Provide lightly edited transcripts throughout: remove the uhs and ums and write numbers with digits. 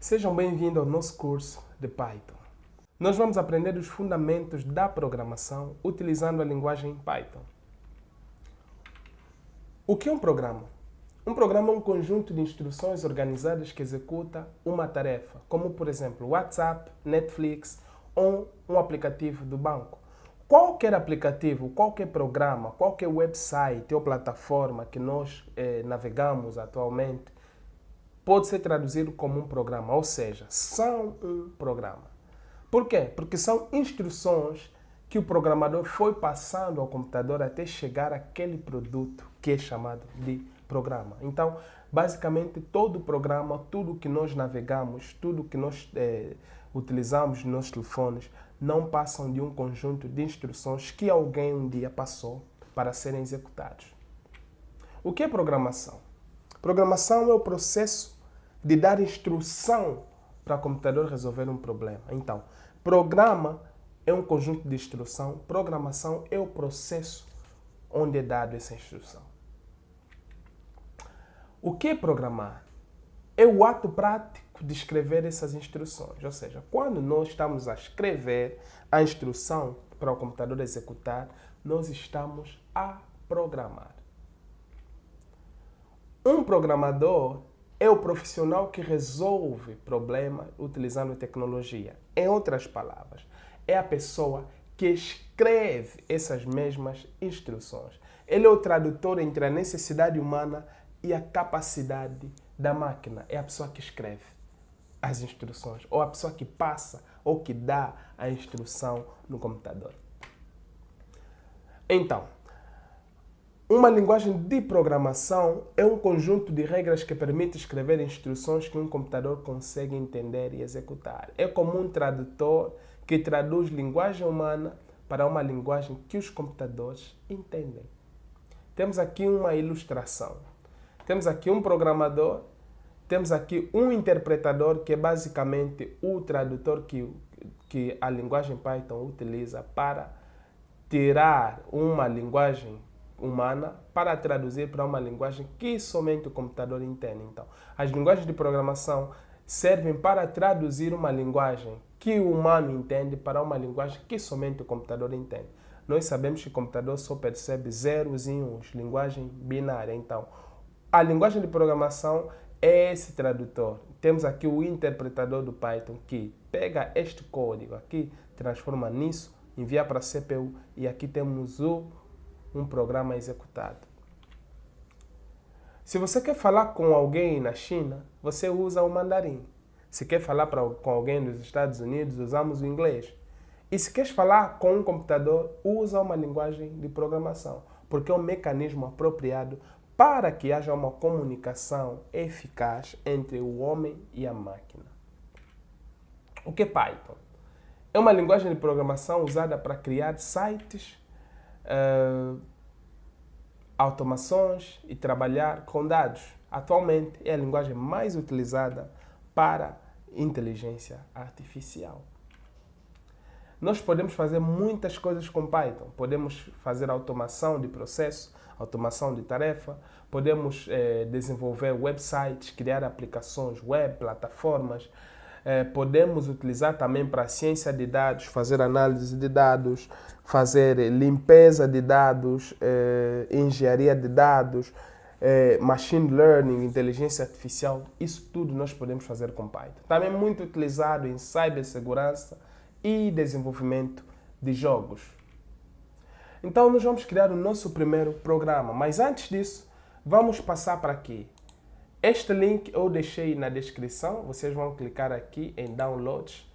Sejam bem-vindos ao nosso curso de Python. Nós vamos aprender os fundamentos da programação utilizando a linguagem Python. O que é um programa? Um programa é um conjunto de instruções organizadas que executa uma tarefa, como por exemplo WhatsApp, Netflix ou um aplicativo do banco. Qualquer aplicativo, qualquer programa, qualquer website ou plataforma que nós navegamos atualmente pode ser traduzido como um programa, ou seja, são um programa. Por quê? Porque são instruções que o programador foi passando ao computador até chegar àquele produto que é chamado de programa. Então, basicamente, todo programa, tudo que nós navegamos, tudo que nós utilizamos nos nossos telefones, não passam de um conjunto de instruções que alguém um dia passou para serem executados. O que é programação? Programação é o processo de dar instrução para o computador resolver um problema. Então, programa é um conjunto de instrução, programação é o processo onde é dado essa instrução. O que é programar? É o ato prático de escrever essas instruções. Ou seja, quando nós estamos a escrever a instrução para o computador executar, nós estamos a programar. Um programador é o profissional que resolve problemas utilizando tecnologia. Em outras palavras, é a pessoa que escreve essas mesmas instruções. Ele é o tradutor entre a necessidade humana e a capacidade da máquina. É a pessoa que escreve as instruções, ou a pessoa que passa ou que dá a instrução no computador. Então, uma linguagem de programação é um conjunto de regras que permite escrever instruções que um computador consegue entender e executar. É como um tradutor que traduz linguagem humana para uma linguagem que os computadores entendem. Temos aqui uma ilustração. Temos aqui um programador, temos aqui um interpretador que é basicamente o tradutor que a linguagem Python utiliza para tirar uma linguagem humana para traduzir para uma linguagem que somente o computador entende. Então, as linguagens de programação servem para traduzir uma linguagem que o humano entende para uma linguagem que somente o computador entende. Nós sabemos que o computador só percebe zeros e uns, linguagem binária. Então, a linguagem de programação é esse tradutor. Temos aqui o interpretador do Python que pega este código aqui, transforma nisso, envia para a CPU e aqui temos um programa executado. Se você quer falar com alguém na China, você usa o mandarim. Se quer falar com alguém dos Estados Unidos, usamos o inglês. E se quer falar com um computador, usa uma linguagem de programação, porque é um mecanismo apropriado para que haja uma comunicação eficaz entre o homem e a máquina. O que é Python? É uma linguagem de programação usada para criar sites, automações e trabalhar com dados. Atualmente é a linguagem mais utilizada para inteligência artificial. Nós podemos fazer muitas coisas com Python. Podemos fazer automação de processo, automação de tarefa, podemos desenvolver websites, criar aplicações web, plataformas, podemos utilizar também para ciência de dados, fazer análise de dados, fazer limpeza de dados, engenharia de dados, machine learning, inteligência artificial. Isso tudo nós podemos fazer com Python. Também muito utilizado em cibersegurança e desenvolvimento de jogos. Então nós vamos criar o nosso primeiro programa, mas antes disso, vamos passar para aqui. Este link eu deixei na descrição, vocês vão clicar aqui em Downloads.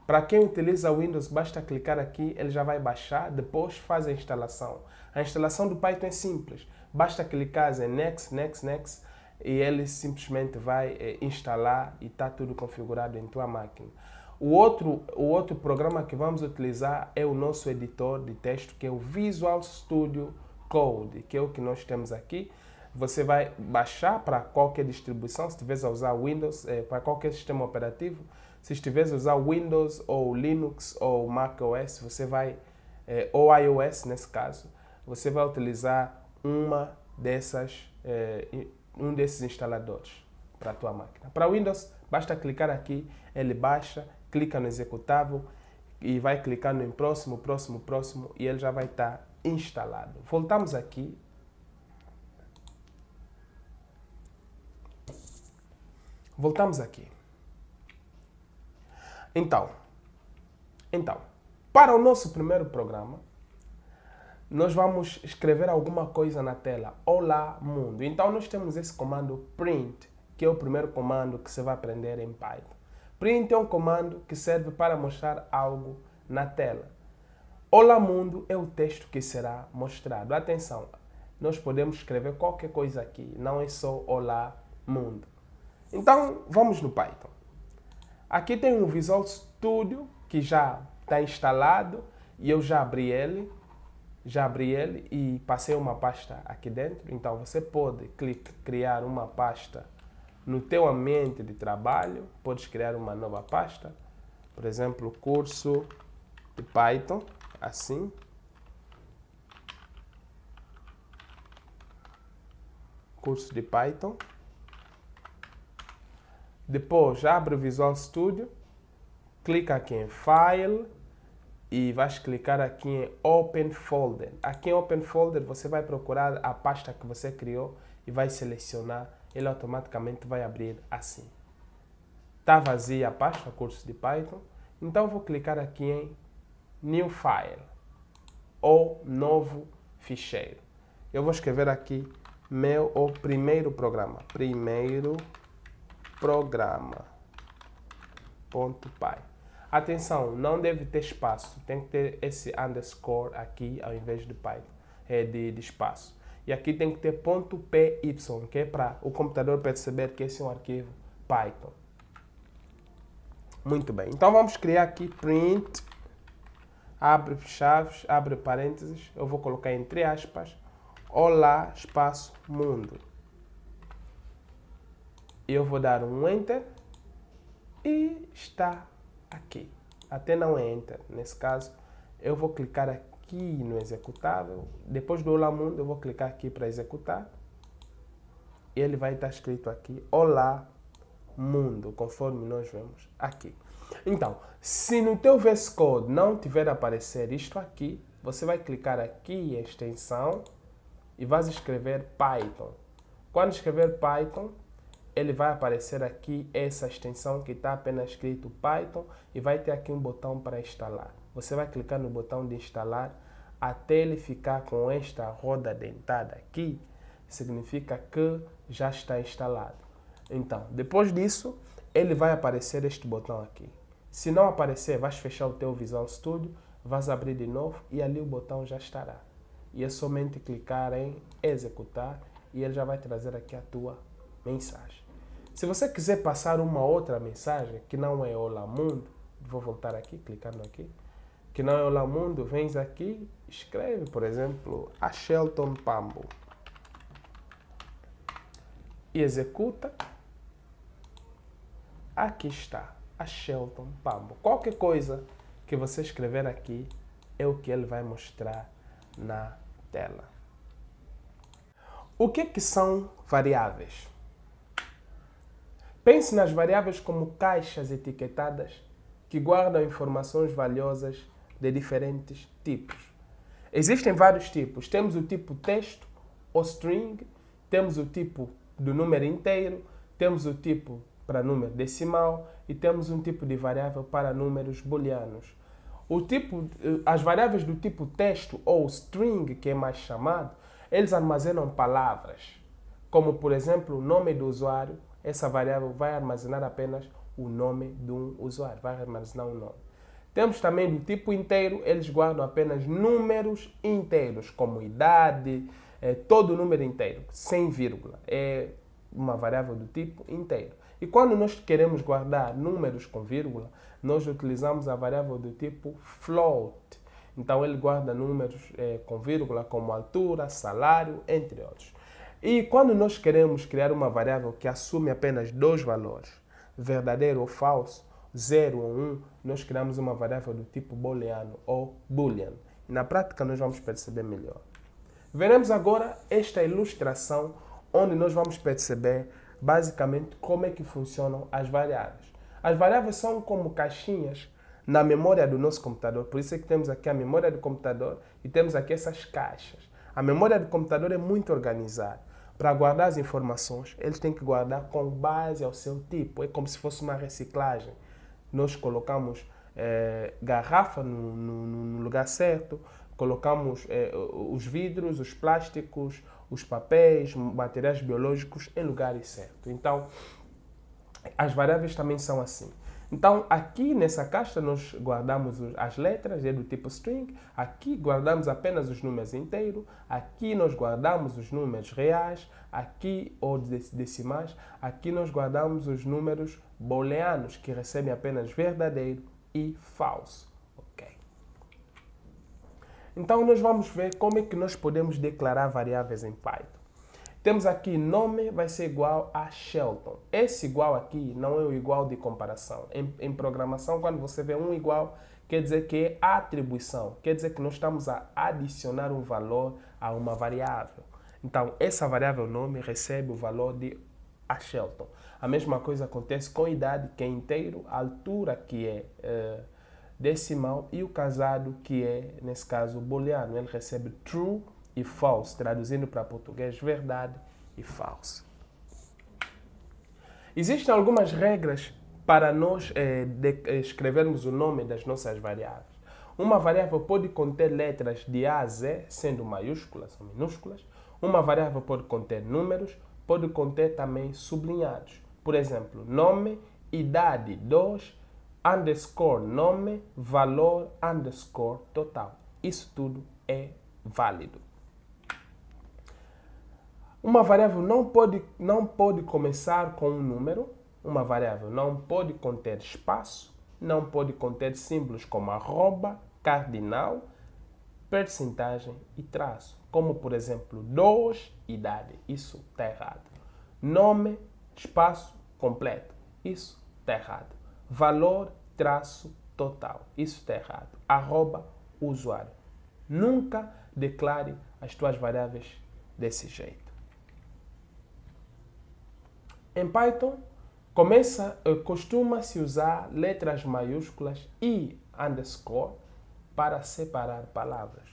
Para quem utiliza Windows, basta clicar aqui, ele já vai baixar, depois faz a instalação. A instalação do Python é simples, basta clicar em Next, Next, Next e ele simplesmente vai instalar e está tudo configurado em tua máquina. O outro programa que vamos utilizar é o nosso editor de texto, que é o Visual Studio Code, que é o que nós temos aqui. Você vai baixar para qualquer distribuição, se estiver a usar Windows, para qualquer sistema operativo. Se estiver a usar Windows ou Linux ou macOS, você vai, ou iOS nesse caso, você vai utilizar um desses instaladores para a tua máquina. Para Windows, Basta clicar aqui, ele baixa, clica no executável e vai clicando em próximo, próximo, próximo e ele já vai estar instalado. Voltamos aqui. Voltamos aqui. Então, para o nosso primeiro programa, nós vamos escrever alguma coisa na tela. Olá, mundo. Então, nós temos esse comando print, que é o primeiro comando que você vai aprender em Python. Print é um comando que serve para mostrar algo na tela. Olá, mundo é o texto que será mostrado. Atenção, nós podemos escrever qualquer coisa aqui, não é só olá, mundo. Então, vamos no Python. Aqui tem um Visual Studio que já está instalado e eu já abri ele e passei uma pasta aqui dentro. Então, você pode criar uma pasta no teu ambiente de trabalho. Podes criar uma nova pasta. Por exemplo, curso de Python, assim. Curso de Python. Depois, abre o Visual Studio, clica aqui em File e vais clicar aqui em Open Folder. Aqui em Open Folder você vai procurar a pasta que você criou e vai selecionar, ele automaticamente vai abrir assim. Está vazia a pasta, curso de Python, então vou clicar aqui em New File ou Novo Ficheiro. Eu vou escrever aqui o primeiro programa. Programa.py. Atenção, não deve ter espaço, tem que ter esse underscore aqui ao invés de Python, de espaço. E aqui tem que ter .py, que é para o computador perceber que esse é um arquivo Python. Muito bem, então vamos criar aqui print, abre chaves, abre parênteses, eu vou colocar entre aspas, olá, espaço, mundo. Eu vou dar um Enter e está aqui. Até não é Enter. Nesse caso, eu vou clicar aqui no executável. Depois do Olá Mundo, eu vou clicar aqui para executar. E ele vai estar escrito aqui, Olá Mundo, conforme nós vemos aqui. Então, se no teu VS Code não tiver a aparecer isto aqui, você vai clicar aqui em extensão e vai escrever Python. Quando escrever Python, ele vai aparecer aqui essa extensão que está apenas escrito Python e vai ter aqui um botão para instalar. Você vai clicar no botão de instalar até ele ficar com esta roda dentada aqui, significa que já está instalado. Então, depois disso, ele vai aparecer este botão aqui. Se não aparecer, vais fechar o teu Visual Studio, vais abrir de novo e ali o botão já estará. E é somente clicar em executar e ele já vai trazer aqui a tua mensagem. Se você quiser passar uma outra mensagem, que não é Olá Mundo, vou voltar aqui, clicando aqui, que não é Olá Mundo, vens aqui, escreve, por exemplo, a Shelton Pambo. E executa. Aqui está, a Shelton Pambo. Qualquer coisa que você escrever aqui é o que ele vai mostrar na tela. O que são variáveis? Pense nas variáveis como caixas etiquetadas que guardam informações valiosas de diferentes tipos. Existem vários tipos. Temos o tipo texto ou string, temos o tipo do número inteiro, temos o tipo para número decimal e temos um tipo de variável para números booleanos. As variáveis do tipo texto ou string, que é mais chamado, eles armazenam palavras, como por exemplo o nome do usuário. Essa variável vai armazenar apenas o nome de um usuário, vai armazenar um nome. Temos também do tipo inteiro, eles guardam apenas números inteiros, como idade, todo número inteiro, sem vírgula. É uma variável do tipo inteiro. E quando nós queremos guardar números com vírgula, nós utilizamos a variável do tipo float. Então ele guarda números com vírgula, como altura, salário, entre outros. E quando nós queremos criar uma variável que assume apenas dois valores, verdadeiro ou falso, 0 ou 1, nós criamos uma variável do tipo booleano ou boolean. E na prática nós vamos perceber melhor. Veremos agora esta ilustração onde nós vamos perceber basicamente como é que funcionam as variáveis. As variáveis são como caixinhas na memória do nosso computador. Por isso é que temos aqui a memória do computador e temos aqui essas caixas. A memória do computador é muito organizada. Para guardar as informações, eles têm que guardar com base ao seu tipo. É como se fosse uma reciclagem. Nós colocamos garrafa no lugar certo, colocamos os vidros, os plásticos, os papéis, materiais biológicos em lugares certos. Então, as variáveis também são assim. Então, aqui nessa caixa nós guardamos as letras, é do tipo string. Aqui guardamos apenas os números inteiros. Aqui nós guardamos os números reais. Aqui, ou decimais. Aqui nós guardamos os números booleanos, que recebem apenas verdadeiro e falso. Ok? Então, nós vamos ver como é que nós podemos declarar variáveis em Python. Temos aqui nome vai ser igual a Shelton. Esse igual aqui não é o igual de comparação. Em programação, quando você vê um igual, quer dizer que é atribuição. Quer dizer que nós estamos a adicionar um valor a uma variável. Então, essa variável nome recebe o valor de a Shelton. A mesma coisa acontece com idade, que é inteiro, a altura, que é decimal, e o casado, que é, nesse caso, booleano. Ele recebe true e false, traduzindo para português, verdade e falso. Existem algumas regras para nós escrevermos o nome das nossas variáveis. Uma variável pode conter letras de A a Z, sendo maiúsculas ou minúsculas. Uma variável pode conter números, pode conter também sublinhados. Por exemplo, nome, idade 2, underscore nome, valor, underscore total. Isso tudo é válido. Uma variável não pode começar com um número. Uma variável não pode conter espaço. Não pode conter símbolos como arroba, cardinal, percentagem e traço. Como, por exemplo, 2, idade. Isso está errado. Nome, espaço, completo. Isso está errado. Valor, traço, total. Isso está errado. Arroba, usuário. Nunca declare as tuas variáveis desse jeito. Em Python, costuma-se usar letras maiúsculas e underscore para separar palavras.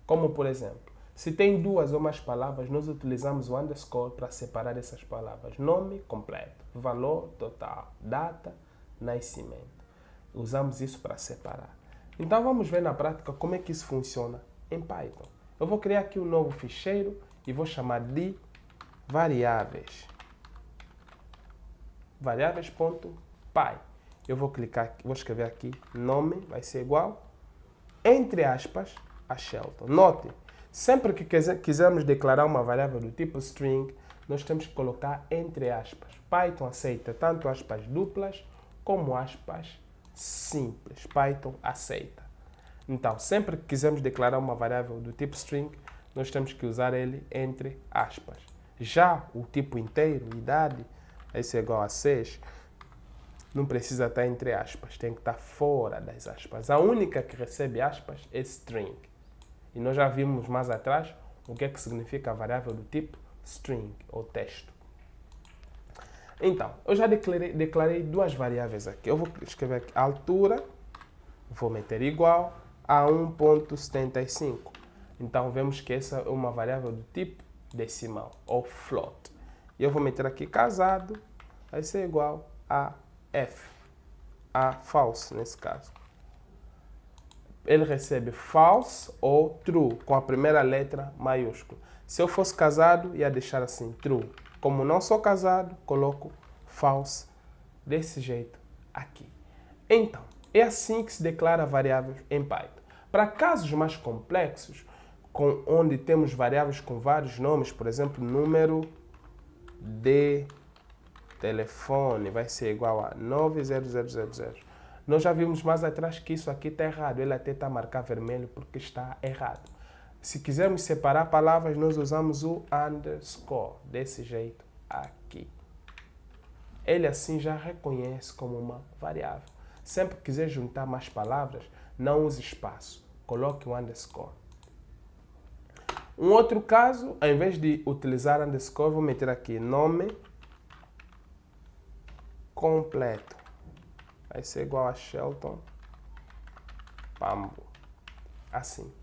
Como, por exemplo, se tem duas ou mais palavras, nós utilizamos o underscore para separar essas palavras. Nome completo, valor total, data, nascimento. Usamos isso para separar. Então vamos ver na prática como é que isso funciona em Python. Eu vou criar aqui um novo ficheiro e vou chamar de variáveis. Variáveis.py. Eu vou clicar, vou escrever aqui nome, vai ser igual, entre aspas, a Shelton. Note, sempre que quisermos declarar uma variável do tipo string, nós temos que colocar entre aspas. Python aceita tanto aspas duplas como aspas simples. Python aceita. Então, sempre que quisermos declarar uma variável do tipo string, nós temos que usar ele entre aspas. Já o tipo inteiro, idade, esse é igual a 6, não precisa estar entre aspas, tem que estar fora das aspas. A única que recebe aspas é string. E nós já vimos mais atrás o que é que significa a variável do tipo string, ou texto. Então, eu já declarei duas variáveis aqui. Eu vou escrever aqui a altura, vou meter igual a 1.75. Então, vemos que essa é uma variável do tipo decimal, ou float. E eu vou meter aqui casado, vai ser igual a F, a false nesse caso. Ele recebe false ou true, com a primeira letra maiúscula. Se eu fosse casado, ia deixar assim, true. Como não sou casado, coloco false desse jeito aqui. Então, é assim que se declara variáveis em Python. Para casos mais complexos, onde temos variáveis com vários nomes, por exemplo, número de telefone vai ser igual a 90000. Nós já vimos mais atrás que isso aqui está errado. Ele até está a marcar vermelho porque está errado. Se quisermos separar palavras, nós usamos o underscore, desse jeito aqui. Ele assim já reconhece como uma variável. Sempre que quiser juntar mais palavras, não use espaço. Coloque o underscore. Um outro caso, ao invés de utilizar underscore, vou meter aqui nome completo. Vai ser igual a Shelton Pambo. Assim.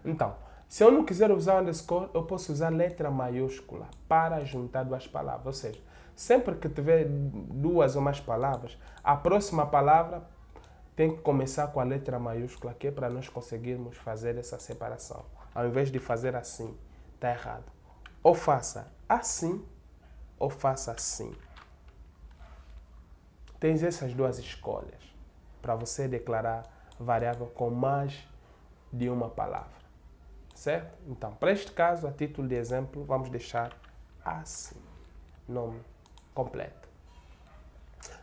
Então, se eu não quiser usar underscore, eu posso usar letra maiúscula para juntar duas palavras. Ou seja, sempre que tiver duas ou mais palavras, a próxima palavra tem que começar com a letra maiúscula, que é para nós conseguirmos fazer essa separação. Ao invés de fazer assim, está errado. Ou faça assim, ou faça assim. Tens essas duas escolhas para você declarar variável com mais de uma palavra. Certo? Então, para este caso, a título de exemplo, vamos deixar assim. Nome completo.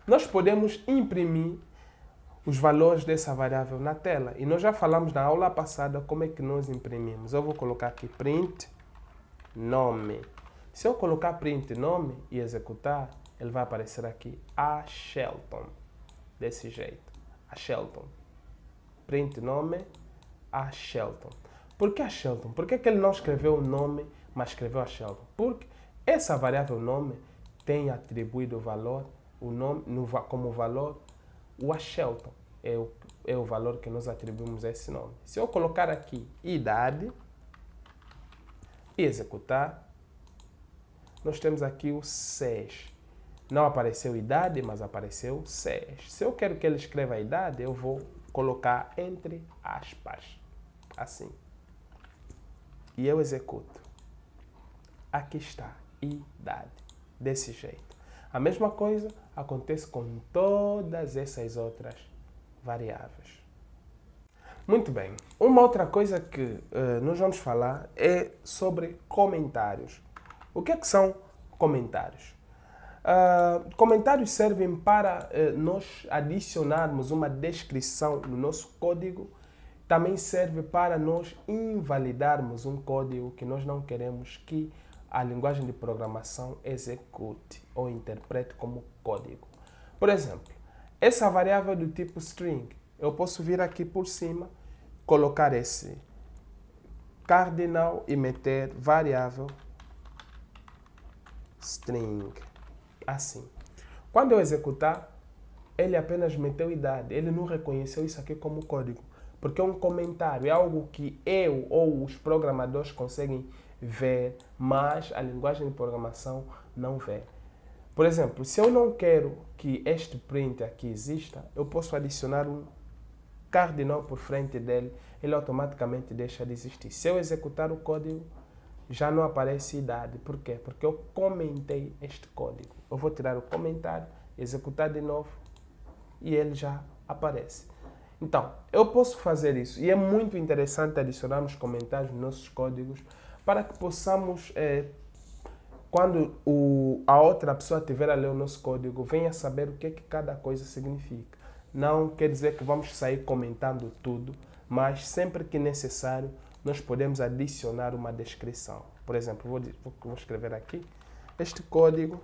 Nós podemos imprimir os valores dessa variável na tela. E nós já falamos na aula passada como é que nós imprimimos. Eu vou colocar aqui print nome. Se eu colocar print nome e executar, ele vai aparecer aqui a Shelton. Desse jeito. A Shelton. Print nome a Shelton. Por que a Shelton? Por que ele não escreveu o nome, mas escreveu a Shelton? Porque essa variável nome tem atribuído o valor, o nome, como valor, o a Shelton. É o valor que nós atribuímos a esse nome. Se eu colocar aqui idade e executar, nós temos aqui o 6. Não apareceu idade, mas apareceu 6. Se eu quero que ele escreva a idade, eu vou colocar entre aspas. Assim. E eu executo. Aqui está, idade. Desse jeito. A mesma coisa acontece com todas essas outras variáveis. Muito bem. Uma outra coisa que nós vamos falar é sobre comentários. O que é que são comentários? Comentários servem para nós adicionarmos uma descrição no nosso código. Também serve para nós invalidarmos um código que nós não queremos que a linguagem de programação execute ou interprete como código. Por exemplo, essa variável do tipo string, eu posso vir aqui por cima, colocar esse cardinal e meter variável string. Assim. Quando eu executar, ele apenas meteu idade. Ele não reconheceu isso aqui como código. Porque é um comentário, é algo que eu ou os programadores conseguem ver, mas a linguagem de programação não vê. Por exemplo, se eu não quero que este print aqui exista, eu posso adicionar um cardinal por frente dele, ele automaticamente deixa de existir. Se eu executar o código, já não aparece idade. Por quê? Porque eu comentei este código. Eu vou tirar o comentário, executar de novo e ele já aparece. Então, eu posso fazer isso e é muito interessante adicionarmos comentários nos nossos códigos para que possamos, quando a outra pessoa estiver a ler o nosso código, venha saber o que é que cada coisa significa. Não quer dizer que vamos sair comentando tudo, mas sempre que necessário, nós podemos adicionar uma descrição. Por exemplo, vou escrever aqui, este código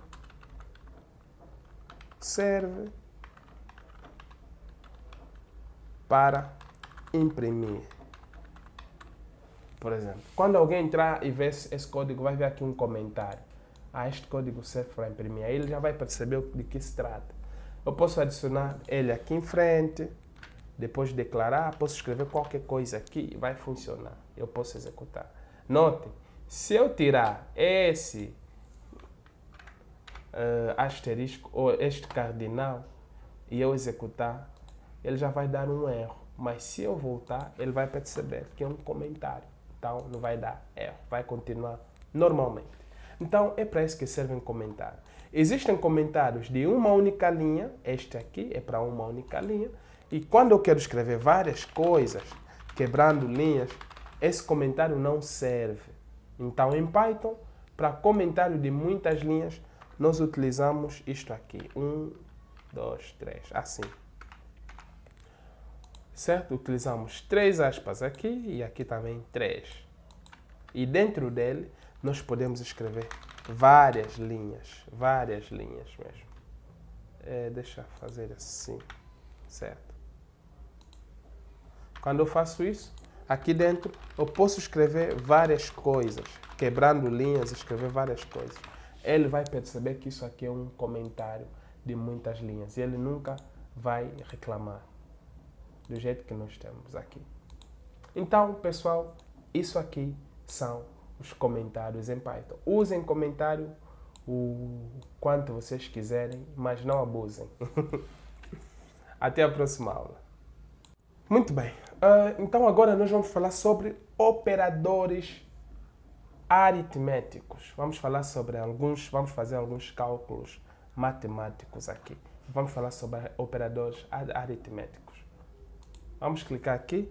serve para imprimir. Por exemplo, quando alguém entrar e ver esse código, vai ver aqui um comentário. Este código serve para imprimir. Aí ele já vai perceber de que se trata. Eu posso adicionar ele aqui em frente, depois declarar, posso escrever qualquer coisa aqui e vai funcionar. Eu posso executar. Notem, se eu tirar esse asterisco ou este cardinal e eu executar, ele já vai dar um erro. Mas se eu voltar, ele vai perceber que é um comentário. Então, não vai dar erro. Vai continuar normalmente. Então, é para isso que servem comentários. Existem comentários de uma única linha. Este aqui é para uma única linha. E quando eu quero escrever várias coisas, quebrando linhas, esse comentário não serve. Então, em Python, para comentário de muitas linhas, nós utilizamos isto aqui. 1, 2, 3. Assim. Certo? Utilizamos 3 aspas aqui e aqui também 3. E dentro dele nós podemos escrever várias linhas mesmo. Deixa eu fazer assim, certo? Quando eu faço isso, aqui dentro eu posso escrever várias coisas, quebrando linhas, escrever várias coisas. Ele vai perceber que isso aqui é um comentário de muitas linhas. E ele nunca vai reclamar do jeito que nós temos aqui. Então, pessoal, isso aqui são os comentários em Python. Usem comentário o quanto vocês quiserem, mas não abusem. Até a próxima aula. Muito bem. Então agora nós vamos falar sobre operadores aritméticos. Vamos fazer alguns cálculos matemáticos aqui. Vamos falar sobre operadores aritméticos. Vamos clicar aqui,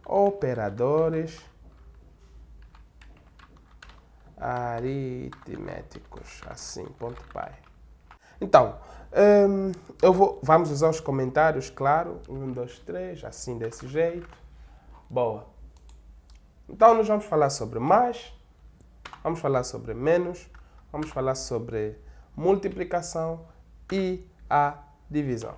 operadores aritméticos, assim, .py. Então, vamos usar os comentários, claro, 1, 2, 3, assim, desse jeito. Boa. Então, nós vamos falar sobre mais, vamos falar sobre menos, vamos falar sobre multiplicação e a divisão.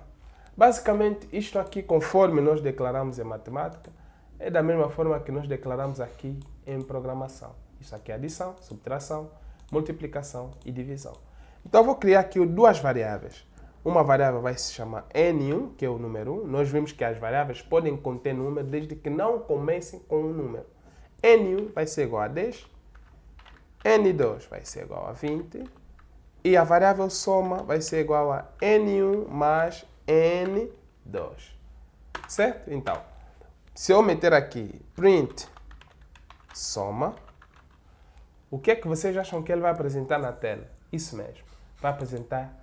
Basicamente, isto aqui, conforme nós declaramos em matemática, é da mesma forma que nós declaramos aqui em programação. Isso aqui é adição, subtração, multiplicação e divisão. Então, eu vou criar aqui duas variáveis. Uma variável vai se chamar N1, que é o número 1. Nós vimos que as variáveis podem conter número desde que não comecem com um número. N1 vai ser igual a 10, N2 vai ser igual a 20 e a variável soma vai ser igual a N1 mais N2. Certo? Então, se eu meter aqui print soma, o que é que vocês acham que ele vai apresentar na tela? Isso mesmo, vai apresentar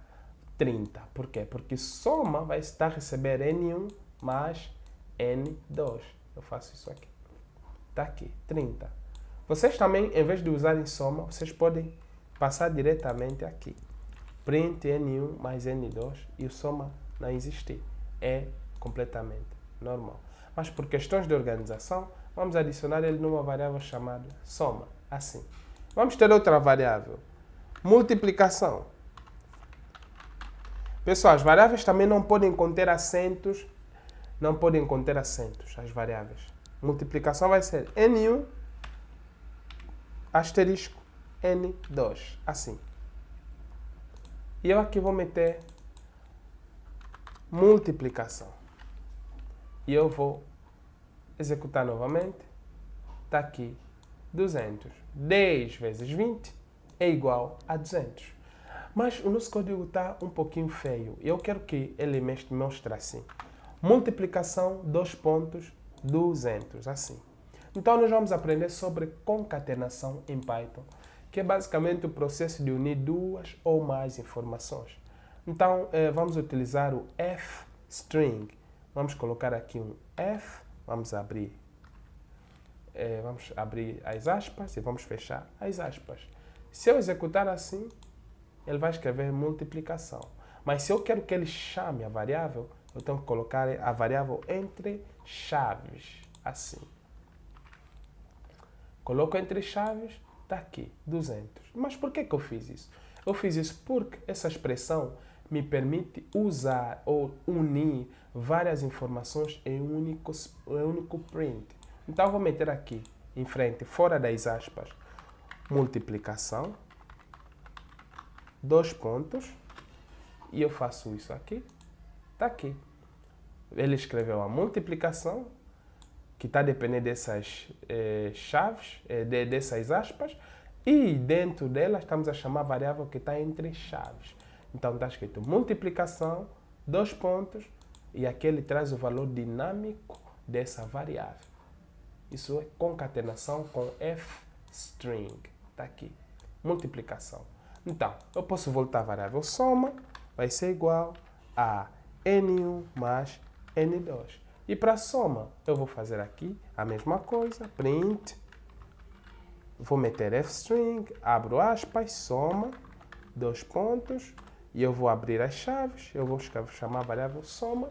30. Por quê? Porque soma vai estar a receber N1 mais N2. Eu faço isso aqui. Está aqui, 30. Vocês também, em vez de usarem soma, vocês podem passar diretamente aqui. Print N1 mais N2 e o soma não existir. É completamente normal. Mas por questões de organização, vamos adicionar ele numa variável chamada soma. Assim. Vamos ter outra variável. Multiplicação. Pessoal, as variáveis também não podem conter acentos. Não podem conter acentos, as variáveis. Multiplicação vai ser N1 asterisco N2. Assim. E eu aqui vou meter multiplicação. E eu vou executar novamente. Está aqui 200. 10 vezes 20 é igual a 200. Mas o nosso código está um pouquinho feio. Eu quero que ele mostre assim. Multiplicação, 2 pontos, 200. Assim. Então, nós vamos aprender sobre concatenação em Python, que é basicamente o processo de unir duas ou mais informações. Então, vamos utilizar o fstring. Vamos colocar aqui um f, vamos abrir as aspas e vamos fechar as aspas. Se eu executar assim, ele vai escrever multiplicação. Mas se eu quero que ele chame a variável, eu tenho que colocar a variável entre chaves, assim. Coloco entre chaves, está aqui, 200. Mas por que eu fiz isso? Eu fiz isso porque essa expressão me permite usar ou unir várias informações em um único print. Então, eu vou meter aqui em frente, fora das aspas, multiplicação, 2 pontos, e eu faço isso aqui, está aqui. Ele escreveu a multiplicação, que está dependendo dessas chaves, dessas aspas, e dentro dela estamos a chamar a variável que está entre chaves. Então está escrito multiplicação, 2 pontos, e aqui ele traz o valor dinâmico dessa variável. Isso é concatenação com fstring. Está aqui, multiplicação. Então, eu posso voltar a variável soma, vai ser igual a N1 mais N2. E para soma, eu vou fazer aqui a mesma coisa, print, vou meter fstring, abro aspas, soma, 2 pontos, e eu vou abrir as chaves, eu vou chamar a variável soma,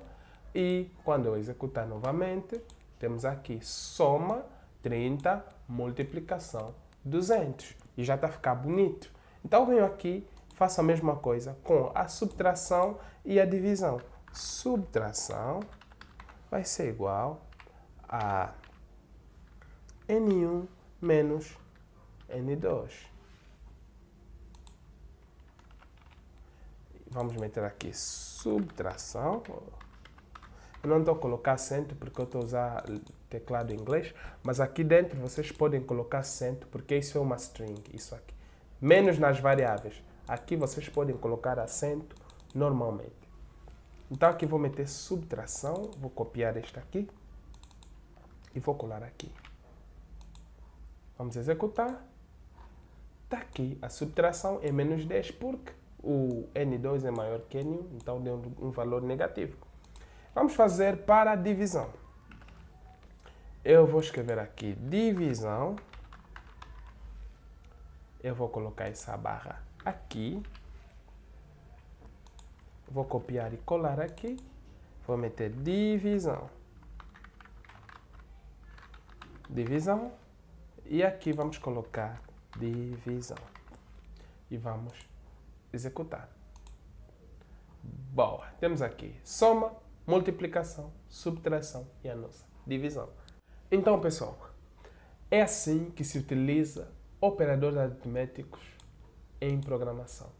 e quando eu executar novamente, temos aqui soma, 30, multiplicação, 200. E já está a ficar bonito. Então eu venho aqui, faço a mesma coisa com a subtração e a divisão. Subtração vai ser igual a N1 menos N2. Vamos meter aqui subtração. Eu não estou a colocar acento porque eu estou a usar teclado em inglês, mas aqui dentro vocês podem colocar acento porque isso é uma string, isso aqui. Menos nas variáveis. Aqui vocês podem colocar acento normalmente. Então aqui vou meter subtração, vou copiar este aqui e vou colar aqui. Vamos executar. Está aqui, a subtração é menos 10 porque o N2 é maior que N1, então deu um valor negativo. Vamos fazer para a divisão. Eu vou escrever aqui divisão. Eu vou colocar essa barra aqui. Vou copiar e colar aqui. Vou meter divisão. Divisão. E aqui vamos colocar divisão. E vamos executar. Boa. Temos aqui soma, multiplicação, subtração e a nossa divisão. Então, pessoal, é assim que se utiliza operadores aritméticos em programação.